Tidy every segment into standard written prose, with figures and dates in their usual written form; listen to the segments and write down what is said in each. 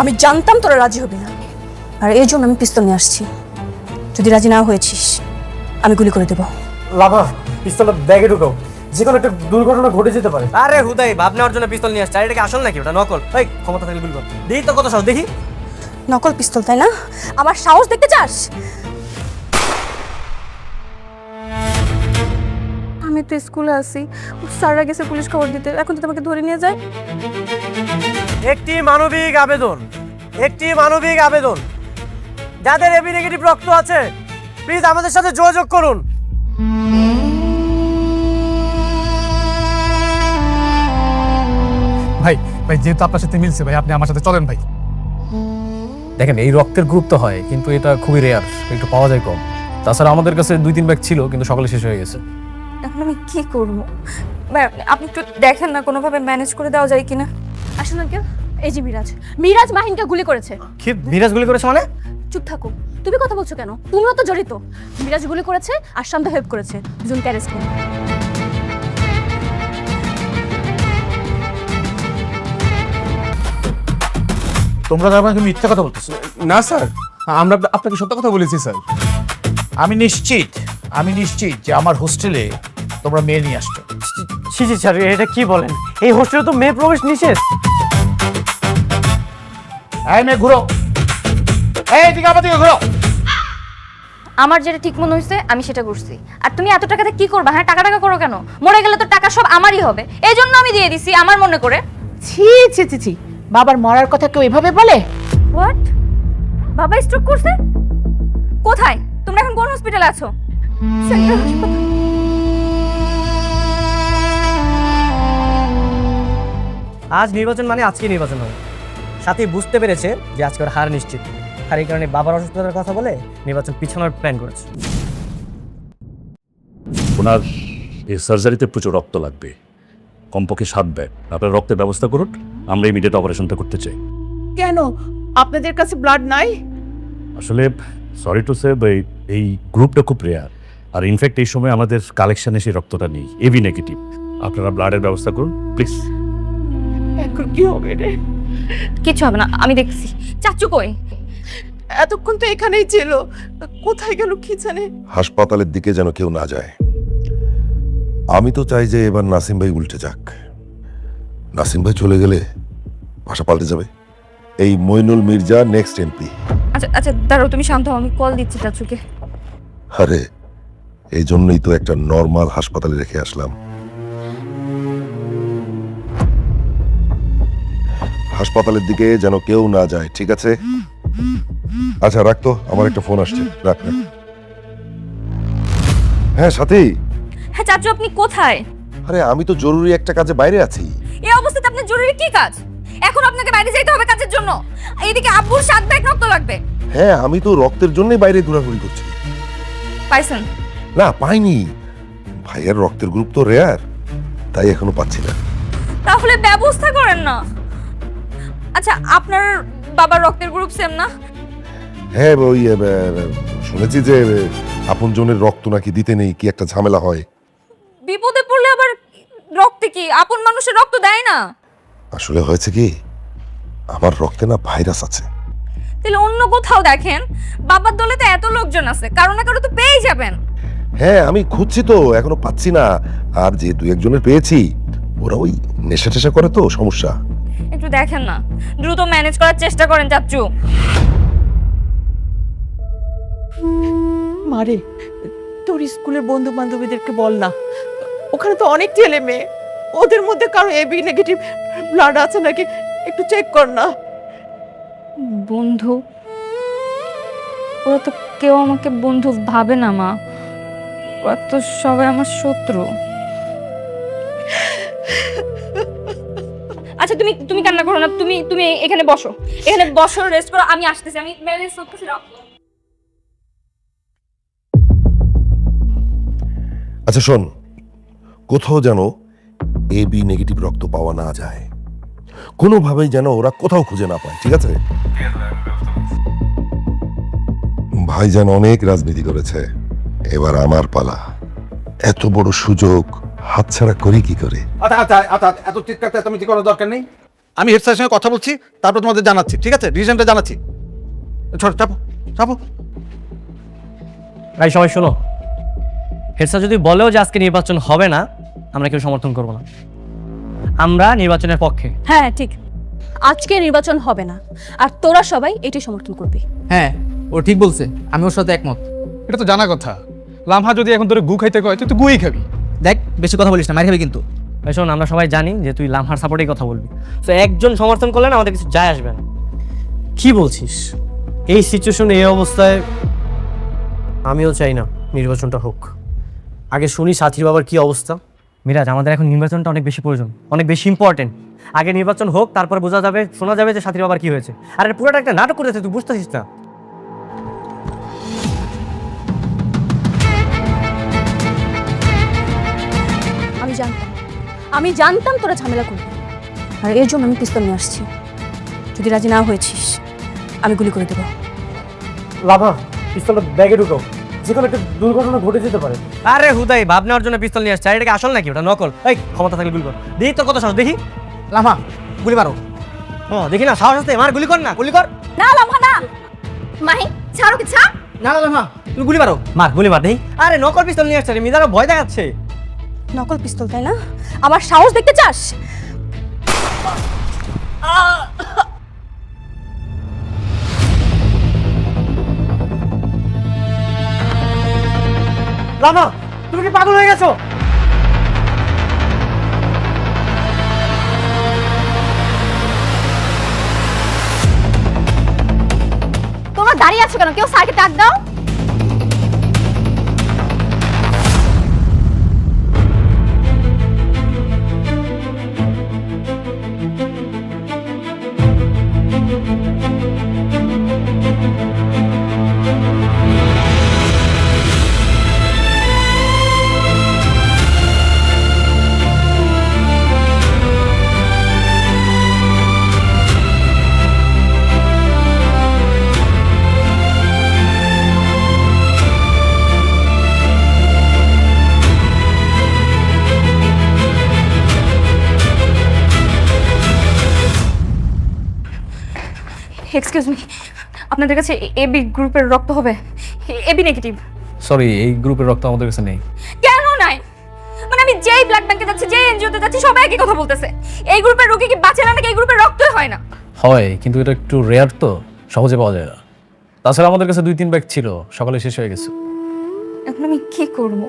আমি জানতাম তোরা রাজি হবি না, আর এই জন্য আমি পিস্তল নিয়ে আসছি। যদি রাজি না হয়েছিস আমি গুলি করে দেবো। লাভা, পিস্তলটা ব্যাগে ঢুকাও, যে কোনো একটা দুর্ঘটনা ঘটে যেতে পারে। আরে হুদাই ভাব নেওয়ার জন্য পিস্তল নিয়ে আসছে, আর এটা কি আসল নাকি? ওটা নকল। এই ক্ষমতা থাকলে গুলি কর। দেখি তো কত সাহস, দেখি। নকল পিস্তল তাই না? আমার সাহস দেখতে চাস? আমি তো স্কুলে আছি, স্যাররা গেছে পুলিশ খবর দিতে, এখন যদি আমাকে ধরে নিয়ে যায়। একটি মানবিক আবেদন, যাদের এবি নেগেটিভ রক্ত আছে প্লিজ আমাদের সাথে যোগাযোগ করুন। ভাই ভাই যেহেতু আপনার সাথে মিলছে ভাই, আপনি আমার সাথে চলেন ভাই। দেখেন এই রক্তের গ্রুপ তো হয়, কিন্তু এটা খুবই রেয়ার, একটু পাওয়া যায় কম। তাছাড়া আমাদের কাছে 2-3 ব্যাগ ছিল, কিন্তু সকালে শেষ হয়ে গেছে। এখন আমি কি করবো? আপনি একটু দেখেন না কোনোভাবে ম্যানেজ করে দেওয়া যায় কিনা। আসুন আঙ্কেল, এই যে মিরাজ মাহিনকে গুলি করেছে। কি মিরাজ গুলি করেছে মানে? চুপ থাকো, তুমি কথা বলছো কেন? তুমিও তো জড়িত। মিরাজ গুলি করেছে আর শান্ত হেল্প করেছে, দুজনকে অ্যারেস্ট করুন। তোমরা তো আমাকে মিথ্যা কথা বলতেছো। না স্যার, আমরা আপনাকে সত্য কথা বলেছি স্যার। আমি নিশ্চিত যে আমার হোস্টেলে তোমরা মেয়ে নিয়ে আসছো। ছি ছি স্যার, এটা কি বলেন? এই হোস্টেলে তো মেয়ে প্রবেশ নিষেধ। এই মেয়ে ঘুরো, এই দিকে আমার দিকে ঘুরো। আমার যেটা ঠিক মনে হয়েছে আমি সেটা করছি। আর তুমি এত টাকাতে কি করবা? হ্যাঁ, টাকা টাকা করো কেন? মরে গেলে তো টাকা সব আমারই হবে, এই জন্য আমি দিয়ে দিছি আমার মনে করে। ছি ছি ছি ছি, বাবার মরার কথা কেউ এভাবে বলে? হোয়াট? বাবা স্ট্রোক করছে? কোথায়? তোমরা এখন কোন হসপিটালে আছো? সেন্ট্রাল হাসপাতাল। আজ নির্বাচন মানে আজকে নির্বাচন হবে। সাথে বুঝতে পেরেছে যে আজকে ওর হার নিশ্চিত, আর এই কারণে বাবার অসুস্থতার কথা বলে নির্বাচন পিছানোর প্ল্যান করেছে। ওনার এই সার্জারিতে প্রচুর রক্ত লাগবে, কমপক্ষে 7 ব্যাগ। আপনার রক্তের ব্যবস্থা করুন, আমরা ইমিডিয়েট অপারেশনটা করতে চাই। কেন আপনাদের কাছে ব্লাড নাই? আসলে সরি টু সে, এই গ্রুপটা খুব রেয়ার, আর ইনফ্যাক্ট এই সময় আমাদের কালেকশানে সেই রক্তটা নেই, এবি নেগেটিভ। আপনারা ব্লাডের ব্যবস্থা করুন প্লিজ। এখন কি হবে রে? কিছু হবে না, আমি দেখছি। চাচু কই? এতক্ষণ তো এখানেই ছিল, কোথায় গেল কি জানে। হাসপাতালের দিকে যেন কেউ না যায়। আমি তো চাই যে এবার নাসিম ভাই উল্টে যাক। নাসিম ভাই চলে গেলে ভাষা পাল্টে যাবে। এই মইনুল মির্জা নেক্সট এমপি। আচ্ছা আচ্ছা দাঁড়াও, তুমি শান্ত হও, আমি কল দিচ্ছি চাচুকে। আরে এই জন্যই তো একটা নর্মাল হাসপাতালে রেখে আসলাম। হাসপাতালের দিকে যেন কেউ না যায়, ঠিক আছে? আচ্ছা রাখতো, আমার একটা ফোন আসছে, রাখ। হ্যাঁ সাথী। হ্যাঁ চাচু, আপনি কোথায়? আরে আমি তো জরুরি একটা কাজে বাইরে আছি। এই অবস্থাতে আপনার জরুরি কি কাজ? এখন আপনাকে বাইরে যেতে হবে কাজের জন্য। এইদিকে আব্বুর 7 ব্যাগ রক্ত লাগবে। হ্যাঁ আমি তো রক্তের জন্যই বাইরে ঘোরাঘুরি করছি। পাইছেন? না পাইনি, ভাইয়ের রক্তের গ্রুপ তো রেয়ার, তাই এখনো পাচ্ছি না। তাহলে ব্যবস্থা করেন না। আচ্ছা, আপনার বাবার রক্তের গ্রুপ সেম না? হ্যাঁ ওই শুনেছি যে আপনজনের রক্ত নাকি দিতে নেই, কি একটা ঝামেলা হয়। বিপদে পড়লে আবার রক্তে কি আপন মানুষের রক্ত দেয় না? আসলে হয়েছে কি, আমার রক্তে না ভাইরাস আছে। তাহলে অন্য কোথাও দেখেন। বাবার দলে তো এত লোকজন আছে, কারো না কারো তো পেয়েই যাবেন। হ্যাঁ আমি খুঁজছি তো, এখনো পাচ্ছি না। আর যে 2-1 জনের পেয়েছি ওরা ওই নেশা টেশা করে, তো সমস্যা। একটু দেখেন না, দ্রুত ম্যানেজ করার চেষ্টা করেন চাচু। মারে, তোর স্কুলের বন্ধু বান্ধবীদেরকে বল না, ওখানে তো অনেক ছেলে মেয়ে, ওদের মধ্যে কারো এবি নেগেটিভ ব্লাড আছে নাকি একটু চেক কর না। বন্ধু? ওরা তো কেউ আমাকে বন্ধু ভাবে না মা, ওরা তো সবাই আমার শত্রু। আচ্ছা তুমি তুমি কান্না করো না, তুমি তুমি এখানে বসো, রেস্ট করো, আমি আসতেছি, আমি ম্যানেজ করতেছি। আচ্ছা শোন, কোথাও যেন এবি নেগেটিভ রক্ত পাওয়া না যায়, কোনোভাবেই যেন ওরা কোথাও খুঁজে না পায়, ঠিক আছে? ভাইজান অনেক রাজনীতি করেছে, এবার আমার পালা। এত বড় সুযোগ হাতছাড়া করি কি করে? আচ্ছা আচ্ছা আচ্ছা, এত চিৎকার চেঁচামেচি করার দরকার নেই। আমি হেড স্যারের সঙ্গে কথা বলছি, তারপর তোমাদের জানাচ্ছি, ঠিক আছে? ডিসিশনটা জানাচ্ছি। চলো চাপো চাপো। ভাই সবাই শোনো, হেড স্যার যদি বলেও যে আজকে নির্বাচন হবে না, আমরা কেউ সমর্থন করব না। আমরা নির্বাচনের পক্ষে। হ্যাঁ ঠিক, আজকে নির্বাচন হবে না, আর তোরা সবাই এটাই সমর্থন করবি। হ্যাঁ ও ঠিক বলছে, আমি ওর সাথে একমত। এটা তো জানা কথা, লামহা যদি এখন তোরে গু খাইতে কয় তুই তো গুই খাবি। দেখ বেশি কথা বলিস না, মার খাবি কিন্তু। ভাই শোন, আমরা সবাই জানি যে তুই লামহার সাপোর্টেই কথা বলবি, তো একজন সমর্থন করলে না আমাদের কিছু যায় আসবে না। কি বলছিস? এই সিচুয়েশনে, এই অবস্থায় আমিও চাই না নির্বাচনটা হোক। আগে শুনি সাথীর বাবার কি অবস্থা। মিরাজ, আমাদের এখন নির্বাচনটা অনেক বেশি প্রয়োজন, অনেক বেশি ইম্পর্টেন্ট। আগে নির্বাচন হোক, তারপর বোঝা যাবে, শোনা যাবে যে সাথীর বাবার কি হয়েছে। আর এটা পুরোটা একটা নাটক করেছে, তুই বুঝতেছিস না? আমি জানতাম তোরা ঝামেলা করবি, আর এর জন্য আমি পিস্তল নিয়ে আসছি। যদি রাজি না হয়েছিস, আমি গুলি করে দেবো। লাভা, পিস্তলটা ব্যাগে ঢুকাও, যে কোনো একটা দুর্ঘটনা ঘটে যেতে পারে। আরে হুদাই, ভাব নেওয়ার জন্য পিস্তল নিয়ে আসছে, আর এটাকে আসল নাকি? ওটা নকল। এই ক্ষমতা থাকলে গুলি কর, দেখি তোর কত সাহস, দেখি। লামা গুলি মারো। ও দেখি না, সাহস আছে, মার, গুলি কর না, গুলি কর। না লামহা না, মাহি ছাড়ো কি, ছাড়। না না লামা তুমি গুলি মারো। মার, গুলি মার, দেখি। আরে নকল পিস্তল নিয়ে আসছে রে, মিজানো ভয় দেখাচ্ছে। নকল পিস্তল, তাই না? আমার সাহস দেখতে চাস? লামা, তুমি কি পাগল হয়ে গেছো? তোমরা দাঁড়িয়ে আছো কেন? কেউ স্যারকে ডাক দাও। এক্সকিউজ মি, আপনাদের কাছে এবি গ্রুপের রক্ত হবে? AB negative. সরি, এই গ্রুপের রক্ত আমাদের কাছে নেই। কেন নাই? মানে আমি যেই ব্লাড ব্যাংকে যাচ্ছি, যেই এনজিওতে যাচ্ছি, সবাই একই কথা বলতেছে। এই গ্রুপের রোগী কি বাঁচে না, নাকি এই গ্রুপের রক্তই হয় না? হয়, কিন্তু এটা একটু রেয়ার, তো সহজে পাওয়া যায় না। তাছাড়া আমাদের কাছে 2-3 ব্যাগ ছিল, সকালে শেষ হয়ে গেছে। এখন আমি কি করব?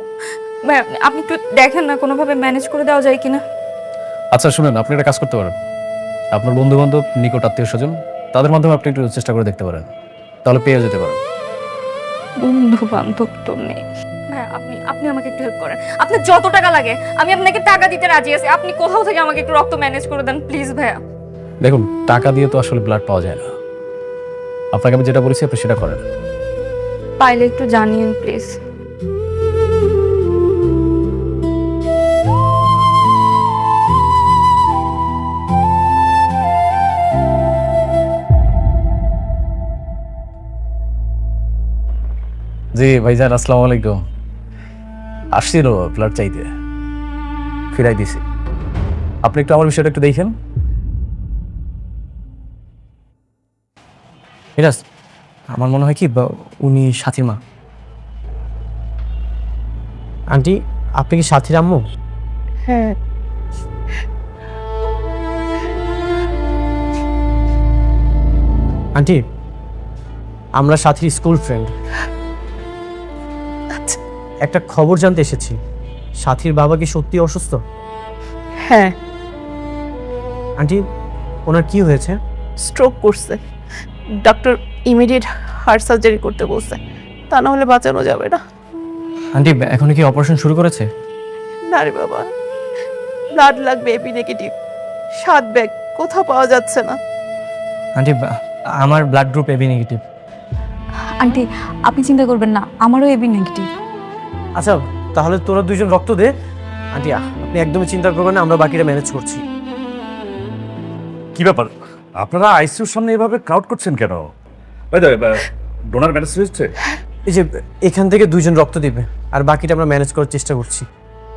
ভাই আপনি একটু দেখেন না, কোনোভাবে ম্যানেজ করে দেওয়া যায় কিনা। আচ্ছা শুনেন, আপনি একটা কাজ করতে পারেন, আপনার বন্ধু বান্ধব, নিকট আত্মীয় স্বজন, তাদের মাধ্যমে আপনি একটু চেষ্টা করে দেখতে পারেন, তাহলে পেয়ে যেতে পারেন। বন্ধু বান্ধব তো নেই। ভাই আপনি আমাকে একটু হেল্প করেন। আপনার যত টাকা লাগে আমি আপনাকে টাকা দিতে রাজি আছি। আপনি কোথাও থেকে আমাকে একটু রক্ত ম্যানেজ করে দেন প্লিজ ভাইয়া। দেখুন, টাকা দিয়ে তো আসলে ব্লাড পাওয়া যায় না। আপনাকে আমি যেটা বলেছি আপনি সেটা করেন। পাইলে একটু জানিয়েন প্লিজ। জি ভাইজান, আসসালামু আলাইকুম। আসছিল ব্লাড চাইতে, ফিরাই দিছি। আপনি একটু আমার বিষয়টা একটু দেখেন। মিরাজ, আমার মনে হয় কি উনি সাথীর মা। আন্টি, আপনি কি সাথীর আম্মু? হ্যাঁ আন্টি, আমরা সাথীর স্কুল ফ্রেন্ড। একটা খবর জানতে এসেছি, সাথীর বাবা কি সত্যি অসুস্থ? হ্যাঁ আন্টি, ওনার কি হয়েছে? স্ট্রোক করছে, ডক্টর ইমিডিয়েট হার্ট সার্জারি করতে বলছে, তা না হলে বাঁচানো যাবে না। আন্টি, এখন কি অপারেশন শুরু করেছে? না রে বাবা, ব্লাড লাগবে এবি নেগেটিভ, 7 ব্যাগ, কোথাও পাওয়া যাচ্ছে না। আন্টি, আমার blood group AB negative. Aunty আপনি চিন্তা করবেন না, আমারও এবি নেগেটিভ। আচ্ছা, তাহলে তোরা দুইজন রক্ত দে। আন্টি আপনি একদমই চিন্তা করবেন না, আমরা বাকিটা ম্যানেজ করছি। কি ব্যাপার, আপনারা আইসিইউর সামনে এভাবে ক্রাউড করছেন কেন? ডোনার ম্যানেজ হয়েছে? এই যে এখান থেকে দুইজন রক্ত দিবে, আর বাকিটা আমরা ম্যানেজ করার চেষ্টা করছি।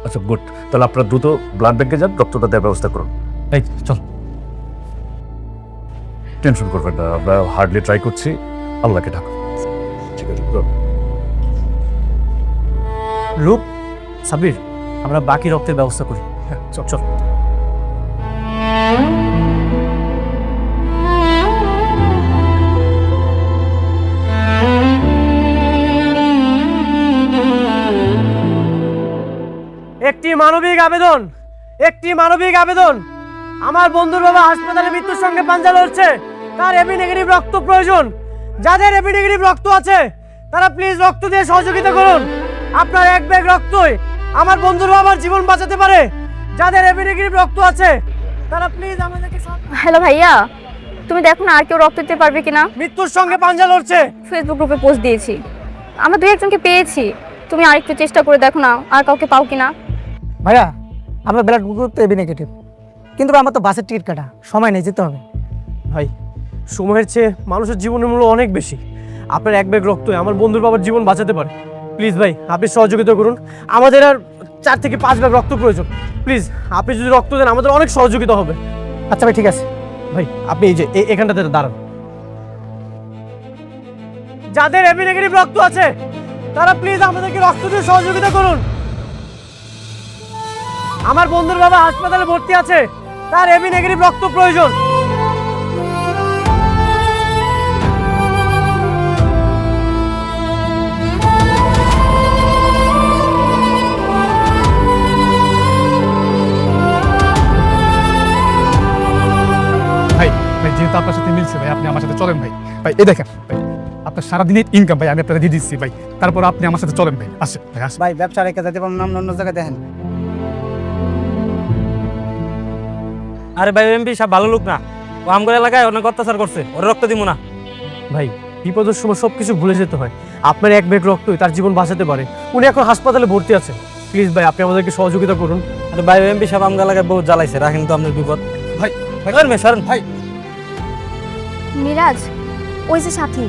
আচ্ছা গুড, তাহলে আপনারা দ্রুত ব্লাড ব্যাংকে যান, রক্তটা দেওয়ার ব্যবস্থা করুন। এই চল। টেনশন করবেন না, আমরা হার্ডলি ট্রাই করছি, আল্লাহকে ডাকো। ঠিক আছে তো? রূপ, সাবির, আমরা বাকি রক্তের ব্যবস্থা করি। হ্যাঁ, চল চল। একটি মানবিক আবেদন, একটি মানবিক আবেদন। আমার বন্ধুর বাবা হাসপাতালে মৃত্যুর সঙ্গে পাঞ্জা লড়ছে, তার এবি নেগেটিভ রক্ত প্রয়োজন। যাদের এবি নেগেটিভ রক্ত আছে তারা প্লিজ রক্ত দিয়ে সহযোগিতা করুন। আপনার এক ব্যাগ রক্তই আমার বন্ধুর বাবার জীবন বাঁচাতে পারে। যাদের এবি নেগেটিভ রক্ত আছে তারা প্লিজ আমাদেরকে হ্যালো ভাইয়া, তুমি দেখো না আর কেউ রক্ত দিতে পারবে কিনা। মৃত্যুর সঙ্গে পাঞ্জা লড়ছে। ফেসবুক গ্রুপে পোস্ট দিয়েছি, আমরা 2-1 জনকে পেয়েছি। তুমি আরেকটু চেষ্টা করে দেখো না আর কাউকে পাও কিনা। ভাইয়া আমরা ব্লাড গ্রুপ তো এবি নেগেটিভ, কিন্তু আমার তো বাসের টিকিট কাটা, সময় নেই, যেতে হবে। ভাই, সময়ের চেয়ে মানুষের জীবনের মূল্য অনেক বেশি। আপনার এক ব্যাগ রক্তই আমার বন্ধুর বাবার জীবন বাঁচাতে পারে। প্লিজ ভাই, আপনি সহযোগিতা করুন। আমাদের আর 4 থেকে 5 ব্যাগ রক্ত প্রয়োজন। প্লিজ আপনি যদি রক্ত দেন আমাদের অনেক সহযোগিতা হবে। আচ্ছা ভাই, ঠিক আছে। ভাই আপনি এই যে এখানটাতে দাঁড়ান। যাদের এবি নেগেটিভ রক্ত আছে তারা প্লিজ আমাদেরকে রক্ত দিয়ে সহযোগিতা করুন। আমার বন্ধুর বাবা হাসপাতালে ভর্তি আছে, তার এবি নেগেটিভ রক্ত প্রয়োজন। ভাই ভাই যেহেতু আপনার সাথে মিলছে ভাই, আপনি আমার সাথে চলেন ভাই। ভাই এই দেখেন ভাই, আপনার সারাদিনের ইনকাম ভাই আমি আপনাকে দিয়ে দিচ্ছি ভাই, তারপর আপনি আমার সাথে চলেন ভাই। আসেন ভাই, আসেন। ভাই ব্যবসা রেখে যেতে পারবো না, অন্য জায়গায় দেখেন। আরে ভাই, এমপি সাহেব ভালো লোক না, ও আমগর এলাকায় অনেক অত্যাচার করছে, ওর রক্ত দিব না। ভাই বিপদের সময় সবকিছু ভুলে যেতে হয়। আপনার এক ব্যাগ রক্তই তার জীবন বাঁচাতে পারে। উনি এখন হাসপাতালে ভর্তি আছে। প্লিজ ভাই আপনি আমাদেরকে সহযোগিতা করুন। আরে ভাই, এমপি সাহেব আমগর এলাকায় বহুত জ্বালাইছে, রাখেন তো আপনার বিপদ। ভাই ভাই সারেন ভাই। মিরাজ, ওই যে সাথী।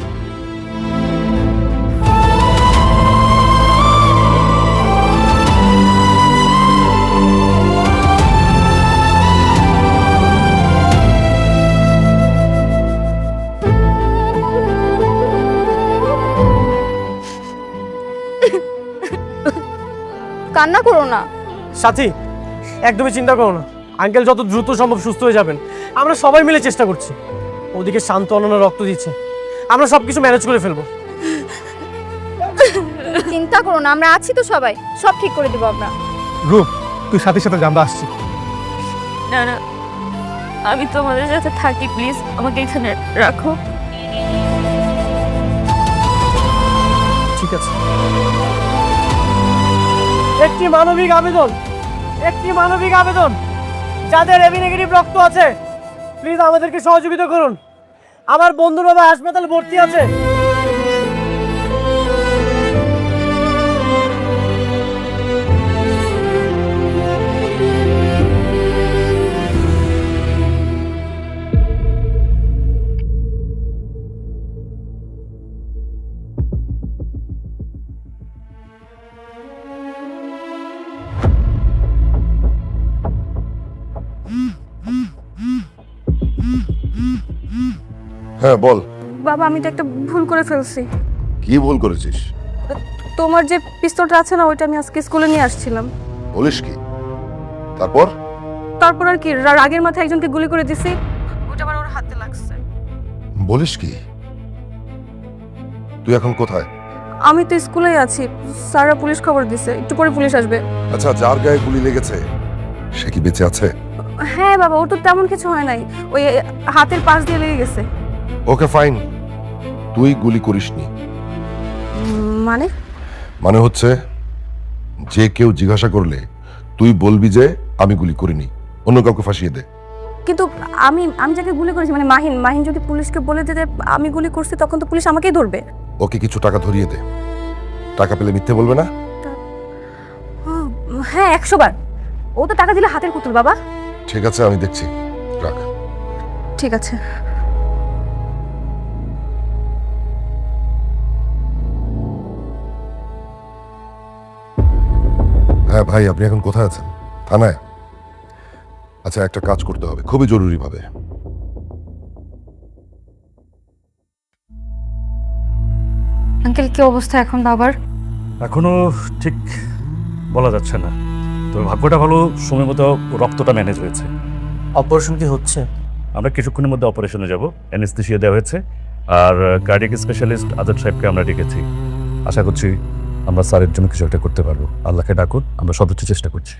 কান্না করো না। সাথী, একদমই চিন্তা করো না। আঙ্কেল যত দ্রুত সম্ভব সুস্থ হয়ে যাবেন। আমরা সবাই মিলে চেষ্টা করছি। ওদিকে শান্ত অননা রক্ত দিচ্ছে, আমরা সবকিছু ম্যানেজ করে ফেলবো। চিন্তা করো না, আমরা আছি তো, সবাই সব ঠিক করে দেবো আমরা। রূপ, তুই সাথে সাথে আমরা আসছি। না না, আমি তোমাদের সাথে থাকি, প্লিজ আমাকে এখানে রাখো। ঠিক আছে। একটি মানবিক আবেদন, একটি মানবিক আবেদন। যাদের এবি নেগেটিভ রক্ত আছে প্লিজ আমাদেরকে সহযোগিতা করুন। আমার বন্ধুর বাবা হাসপাতালে ভর্তি আছে। হ্যাঁ বল, বাবা, আমি তো একটা ভুল করে ফেলছি। কি ভুল করেছিস? তোমার যে পিস্তলটা আছে না, ওইটা আমি আজকে স্কুলে নিয়ে আসছিলাম। বলিস কি? তারপর? তারপর আর কি, রাগের মাথায় একজনকে গুলি করে দিছি, ওটা আবার ওর হাতে লাগছে। বলিস কি? তুই এখন কোথায়? আমি তো স্কুলেই আছি, স্যাররা পুলিশ খবর দিছে, একটু পরে পুলিশ আসবে। আচ্ছা, যার গায়ে গুলি লেগেছে সে কি বেঁচে আছে? হ্যাঁ বাবা, ওর তো তেমন কিছু হয় নাই, ওই হাতের পাশ দিয়ে লেগে গেছে। ওকে ফাইন, তুই গুলি করিসনি। মানে? মানে হচ্ছে যে কেউ জিজ্ঞাসা করলে তুই বলবি যে আমি গুলি করিনি, অন্য কাউকে ফাঁসিয়ে দে। কিন্তু আমি আমি যাকে গুলি করেছি মানে মাহিন যদি পুলিশকে বলে দিতে আমি গুলি করছি, তখন তো পুলিশ আমাকেই ধরবে। ওকে কিছু টাকা ধরিয়ে দে, টাকা পেলে মিথ্যে বলবে না। হ্যাঁ 100 বার। ও তো টাকা দিলে হাতের পুতুল বাবা। ঠিক আছে, আমি দেখছি, রাখ। ঠিক আছে। হ্যাঁ ভাই, আপনি এখন কোথায় আছেন? থানায়? আচ্ছা, একটা কাজ করতে হবে খুবই জরুরি ভাবে। আঙ্কেল কি অবস্থা এখন বাবার? এখনো ঠিক বলা যাচ্ছে না, তবে ভাগ্যটা ভালো, সময় মতো রক্তটা ম্যানেজ হয়েছে। অপারেশন কি হচ্ছে? আমরা কিছুক্ষণের মধ্যে অপারেশনে যাব, অ্যানেস্থেসিয়া দেওয়া হয়েছে, আর কার্ডিয়াক স্পেশালিস্ট আজাদ সাহেবকে আমরা ডেকেছি। আশা করছি আমরা স্যারের জন্য কিছু একটা করতে পারবো। আল্লাহকে ডাকুন, আমরা সর্বোচ্চ চেষ্টা করছি।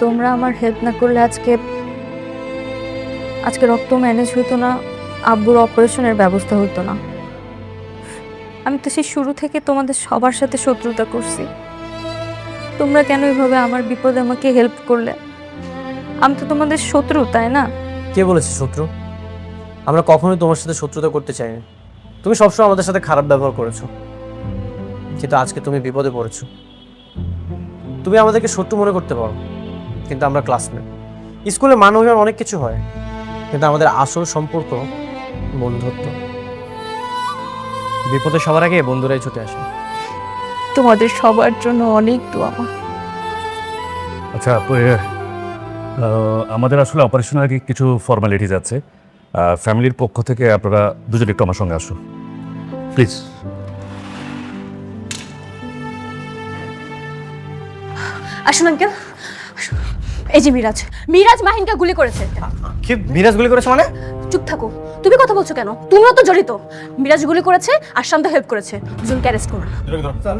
তোমরা আমার হেল্প না করলে আজকে রক্ত ম্যানেজ হইতো না, আব্বুর অপারেশনের ব্যবস্থা হতো না। আমি তো সেই শুরু থেকে তোমাদের সবার সাথে শত্রুতা করছি। তোমরা কেন এইভাবে আমার বিপদে আমাকে হেল্প করলে? আমি তো তোমাদের শত্রু, তাই না? কে বলেছে শত্রু? আমরা কখনোই তোমার সাথে শত্রুতা করতে চাইনি। তুমি সবসময় আমাদের সাথে খারাপ ব্যবহার করেছো, কিন্তু আজকে তুমি বিপদে পড়েছো। তুমি আমাদেরকে শত্রু মনে করতে পারো, কিন্তু আমরা ক্লাসমেট। স্কুলে মান অভিমান অনেক কিছু হয়, কিন্তু আমাদের আসল সম্পর্ক বন্ধুত্ব। বিপদে সবার আগে বন্ধুরাই ছুটে আসে। তোমাদের সবার জন্য অনেক দোয়া। আচ্ছা, আমাদের আসলে অপারেশনের আগে কিছু ফর্মালিটিজ আছে। ফ্যামিলির পক্ষ থেকে আপনারা দুজন একটু আমার সঙ্গে আসুন প্লিজ। আসুন আঙ্কেল। এই যে মিরাজ মাহিনকে গুলি করেছে। কি মিরাজ গুলি করেছে মানে? চুপ থাকো, তুমি কথা বলছো কেন? তুমিও তো জড়িত। মিরাজ গুলি করেছে আর শান্ত হেল্প করেছে, দুজনকে অ্যারেস্ট করুন।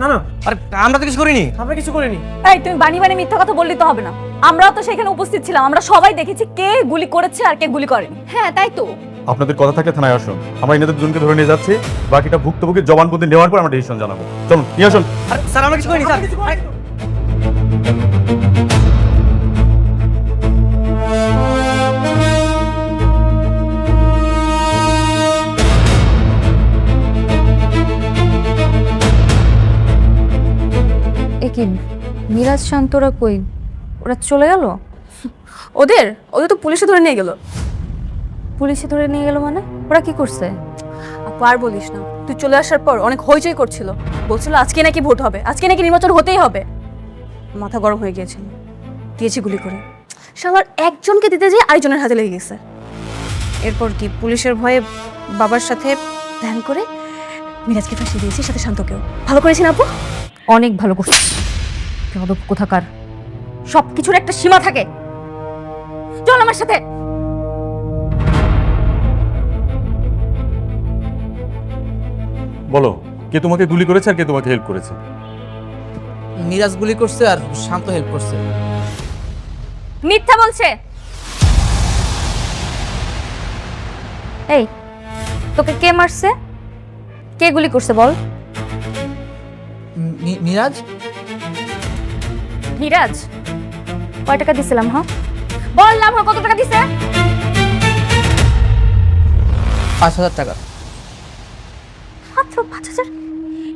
না না, আরে আমরা তো কিছু করিনি। আমরা কিছু করিনি। এই তুমি বানি মিথ্যা কথা বললে তো হবে না। আমরাও তো সেখানে উপস্থিত ছিলাম, আমরা সবাই দেখেছি কে গুলি করেছে আর কে গুলি করেনি। হ্যাঁ তাই তো। আপনাদের কথা থাকলে থানায় আসুন, আমরা এনাদের দুজনকে ধরে নিয়ে যাচ্ছি। বাকিটা ভুক্তভোগীর জবানবন্দি নেওয়ার পর আমরা ডিসিশন জানাবো। চলুন নিয়ে আসুন। আরে স্যার আমরা কিছু করিনি স্যার। কি মিরাজ শান্তরা কই? ওরা চলে গেল? ওদের তো পুলিশে ধরে নিয়ে গেল। পুলিশে ধরে নিয়ে গেল মানে? ওরা কি করছে? আপু আর বলিস না, তুই চলে আসার পর অনেক হইচই করছিল। বলছিল আজকে নাকি ভোট হবে, আজকে নাকি নির্বাচন হতেই হবে। মাথা গরম হয়ে গিয়েছিল, দিয়েছি গুলি করে। শালার একজনকে দিতে যেয়ে আরেকজনের হাতে লেগে গেছে। এরপর কি পুলিশের ভয়ে বাবার সাথে প্ল্যান করে মিরাজকে ফাঁসিয়ে দিয়েছি, সাথে শান্তকেও। ভালো করেছি না আপু? অনেক ভালো করছিস। বেয়াদব কোথাকার। সবকিছুর একটা সীমা থাকে। চল আমার সাথে। বলো, কে তোমাকে গুলি করেছে আর কে তোমাকে হেল্প করেছে? মিরাজ গুলি করছে আর শান্ত হেল্প করছে। মিথ্যা বলছে। এই, তোকে কে মারছে? কে গুলি করছে বল? মিরাজ। মিরাজ কয় টাকা দিছিলাম? হ্যাঁ বললাম, হ্যাঁ কত টাকা দিছে? 5,000 টাকা। মাত্র 5,000?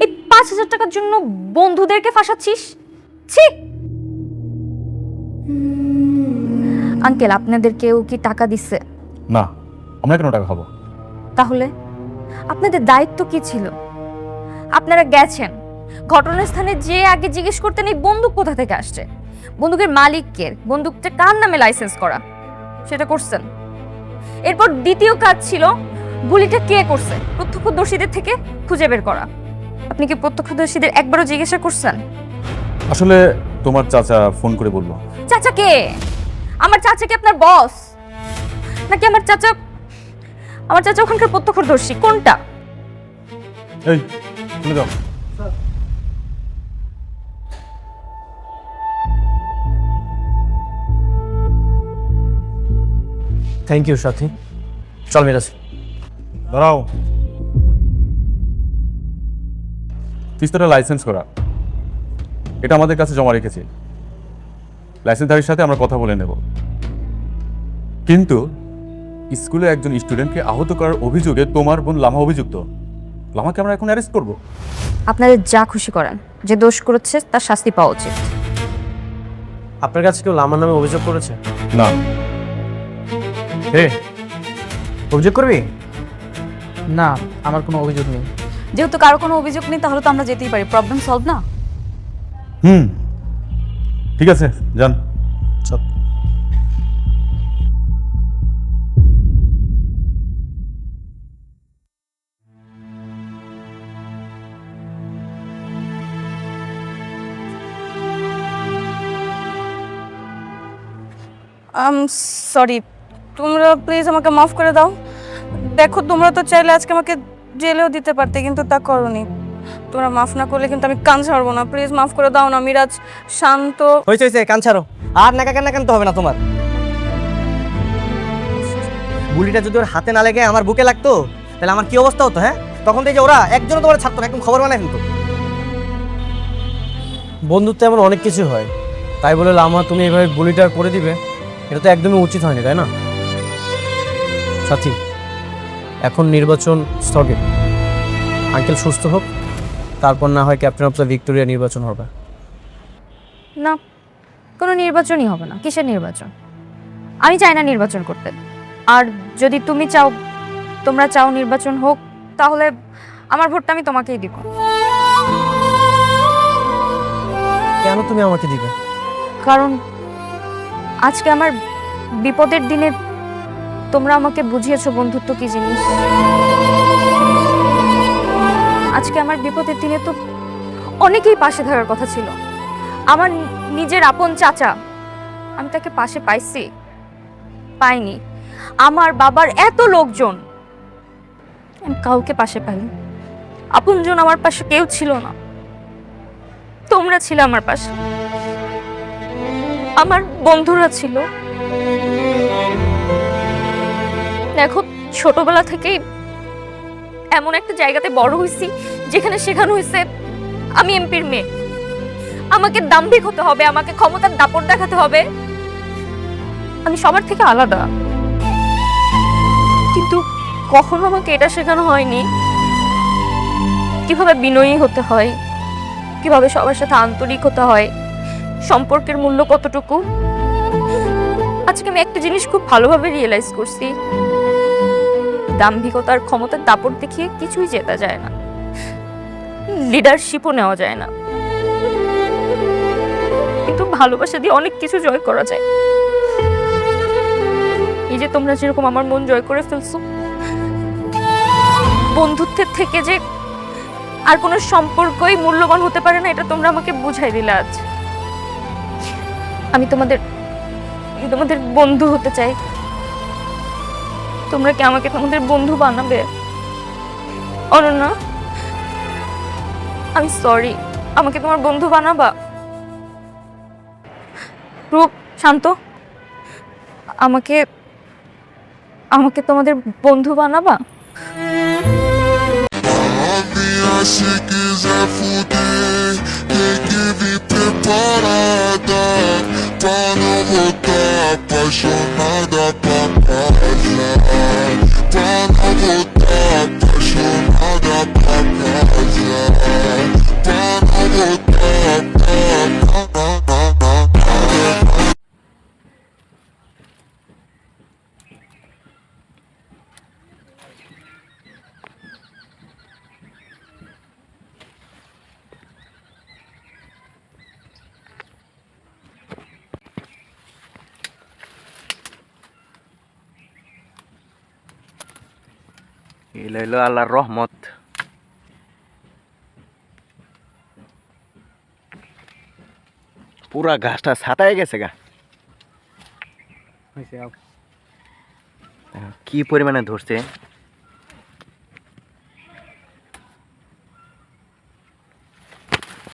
এই 5,000 টাকার জন্য বন্ধুদেরকে ফাঁসাচ্ছিস? ছি! আঙ্কেল, আপনাদের কেউ কি টাকা দিচ্ছে? না, আমরা কেন টাকা খাবো? তাহলে আপনাদের দায়িত্ব কি ছিল? আপনারা গেছেন ঘটনাস্থানে, যে আগে জিজ্ঞেস করতেন এই বন্দুক কোথা থেকে আসছে, বন্দুকের মালিক কে, বন্দুকটা কার নামে লাইসেন্স করা, সেটা করছেন। এরপর দ্বিতীয় কাজ ছিল গুলিটা কে করছে প্রত্যক্ষদর্শীদের থেকে খুঁজে বের করা। আপনি কি প্রত্যক্ষদর্শীদের একবারও জিজ্ঞাসা করছেন? আসলে তোমার চাচা ফোন করে বললো। চাচা কে? আমার চাচা কি আপনার বস নাকি? আমার চাচা ওখানকার প্রত্যক্ষদর্শী কোনটা? এই শুনে যাও। থ্যাংক ইউ সাথী। চল মিরাজ। দাঁড়াও, তিস্তাটা লাইসেন্স করা, এটা আমাদের কাছে জমা রেখেছি। লাইসেন্সধারীর সাথে আমরা কথা বলে নেব, কিন্তু স্কুলে একজন স্টুডেন্টকে আহত করার অভিযোগে তোমার বোন লামা অভিযুক্ত। লামাকে আমরা এখন অ্যারেস্ট করব। আপনাদের যা খুশি করেন, যে দোষ করেছে তার শাস্তি পাওয়া উচিত। আপনার কাছে কেউ লামার নামে অভিযোগ করেছে? না। অভিযোগ করবি? না, আমার কোনো অভিযোগ নেই। যেহেতু কারো কোনো অভিযোগ নেই, তাহলে তো আমরা যেতেই পারি। প্রবলেম সলভ না? ঠিক আছে, যান। চল। সরি, তোমরা প্লিজ আমাকে মাফ করে দাও। দেখো, তোমরা তো চাইলে আজকে আমাকে জেলেও দিতে পারতে, কিন্তু তা করোনি। তোমরা মাফ না করলে কিন্তু আমি কান ছাড়বো না। প্লিজ মাফ করে দাও না। মিরাজ, শান্ত। হয়েছে হয়েছে, কান ছাড়ো। আর নাকা কান্না কানতে হবে না তোমার। গুলিটা যদি ওর হাতে না লেগে আমার বুকে লাগতো, তাহলে আমার কি অবস্থা হতো? হ্যাঁ, তখন থেকে ওরা একজনও তোমার ছাড়তো না, একদম খবর বানায় ফেলতো। বন্ধুত্ব এমন অনেক কিছু হয়, তাই বলে লামা তুমি এইভাবে গুলিটা করে দিবে, এটা তো একদমই উচিত হয়নি, তাই না? সাথী, এখন নির্বাচন স্থগিত। আঙ্কেল সুস্থ হোক, তারপর না হয় ক্যাপ্টেন অফ দ্য ভিক্টোরিয়া নির্বাচন হবে। না, কোনো নির্বাচনই হবে না। কিসের নির্বাচন? আমি চাই না নির্বাচন করতে। আর যদি তুমি চাও, তোমরা চাও নির্বাচন হোক, তাহলে আমার ভোটটা আমি তোমাকেই দিব। কেন তুমি আমাকে দিবে? কারণ আজকে আমার বিপদের দিনে তোমরা আমাকে বুঝিয়েছো বন্ধুত্ব কি জিনিস। আজকে আমার বিপদের দিনে তো অনেকেই পাশে থাকার কথা ছিল। আমার নিজের আপন চাচা, আমি তাকে পাশে পাইছি? পাইনি। আমার বাবার এত লোকজন, আমি কাউকে পাশে পাইনি। আপনজন আমার পাশে কেউ ছিল না। তোমরা ছিলে আমার পাশে, আমার বন্ধুরা ছিল। দেখো, ছোটবেলা থেকেই এমন একটা জায়গাতে বড় হয়েছি যেখানে শেখানো হয়েছে আমি এমপির মেয়ে, আমাকে দাম্ভিক হতে হবে, আমাকে ক্ষমতার দাপট দেখাতে হবে, আমি সবার থেকে আলাদা। কিন্তু কখনো আমাকে এটা শেখানো হয়নি কিভাবে বিনয়ী হতে হয়, কিভাবে সবার সাথে আন্তরিক হতে হয়, সম্পর্কের মূল্য কতটুকু। আজকে আমি একটা জিনিস খুব ভালোভাবে রিয়েলাইজ করছি, দাম্ভিকতার ক্ষমতার দাপট দেখিয়ে কিছুই জেতা যায় না, লিডারশিপও নেওয়া যায় না, কিন্তু ভালোবাসা দিয়ে অনেক কিছু জয় করা যায়। এই যে তোমরা যেরকম আমার মন জয় করে ফেলছো, বন্ধুত্বের থেকে যে আর কোনো সম্পর্কই মূল্যবান হতে পারে না, এটা তোমরা আমাকে বুঝাই দিলে আজ। আমি তোমাদের বন্ধু হতে চাই। তোমরা কি আমাকে তোমাদের বন্ধু বানাবে? অনন্যা, আমি সরি, আমাকে তোমার বন্ধু বানাবা? রূপ, শান্ত, আমাকে তোমাদের বন্ধু বানাবা? Se quiser fuder, tem que vir preparada pra não voltar apaixonada pra casa. Pra não voltar apaixonada pra casa. Pra não voltar. এলো আল্লাহর রহমত। পুরা ঘাসটা ছাতায় গেছে গা, কি পরিমাণে ধরছে।